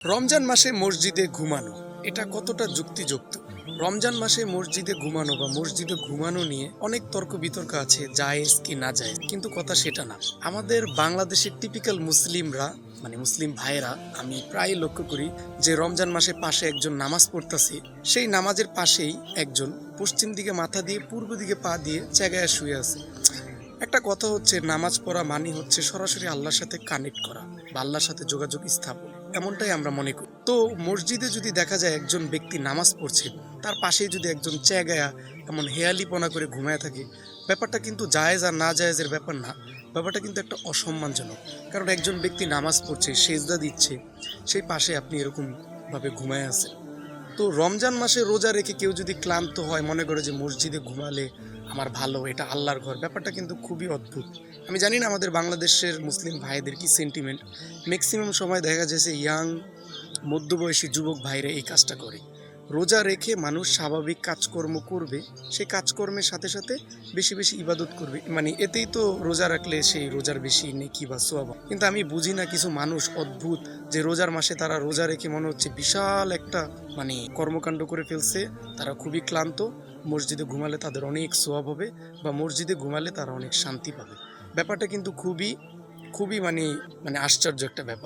রমজান মাসে মসজিদে ঘুমানো এটা কতটা যুক্তিযুক্ত? রমজান মাসে মসজিদে ঘুমানো বা মসজিদে ঘুমানো নিয়ে অনেক তর্ক বিতর্ক আছে, জায়েজ কি না জায়েজ, কিন্তু কথা সেটা না। আমাদের বাংলাদেশের টিপিক্যাল মুসলিমরা, মানে মুসলিম ভাইয়েরা, আমি প্রায় লক্ষ্য করি যে রমজান মাসে পাশে একজন নামাজ পড়তেছে, সেই নামাজের পাশেই একজন পশ্চিম দিকে মাথা দিয়ে পূর্ব দিকে পা দিয়ে জায়গায় শুয়ে আছে। একটা কথা হচ্ছে, নামাজ পড়া মানে হচ্ছে সরাসরি আল্লাহর সাথে কানেক্ট করা বা আল্লাহর সাথে যোগাযোগ স্থাপন, এমনটাই আমরা মনে করি। তো মসজিদে যদি দেখা যায় একজন ব্যক্তি নামাজ পড়ছে, তার পাশেই যদি একজন চেগায়া এমন হেয়ালিপনা করে ঘুমায় থাকে, ব্যাপারটা কিন্তু জায়েজ আর না জায়েজের ব্যাপার না, ব্যাপারটা কিন্তু একটা অসম্মানজনক। কারণ একজন ব্যক্তি নামাজ পড়ছে, সেজদা দিচ্ছে, সেই পাশে আপনি এরকম ভাবে ঘুমায় আছেন। তো রমজান মাসে রোজা রেখে কেউ যদি ক্লান্ত হয়, মনে করে যে মসজিদে ঘুমালে আমার ভালো, এটা আল্লাহর ঘর, ব্যাপারটা কিন্তু খুবই অদ্ভুত। আমি জানি না আমাদের বাংলাদেশের মুসলিম ভাইদের কি সেন্টিমেন্ট। ম্যাক্সিমাম সময় দেখা যাচ্ছে ইয়াং মধ্যবয়সী যুবক ভাইরা এই কাজটা করে। রোজা রেখে মানুষ স্বাভাবিক কাজকর্ম করবে, সেই কাজকর্মের সাথে সাথে বেশি বেশি ইবাদত করবে, মানে এতেই তো রোজা রাখলে সেই রোজার বেশি নেকি বা সোয়াব। কিন্তু আমি বুঝি না, কিছু মানুষ অদ্ভুত, যে রোজার মাসে তারা রোজা রেখে মনে হচ্ছে বিশাল একটা মানে কর্মকাণ্ড করে ফেলছে, তারা খুবই ক্লান্ত, মসজিদে ঘুমালে তাদের অনেক সোয়াব হবে বা মসজিদে ঘুমালে তারা অনেক শান্তি পাবে। ব্যাপারটা কিন্তু খুবই খুবই মানে মানে আশ্চর্য একটা ব্যাপার।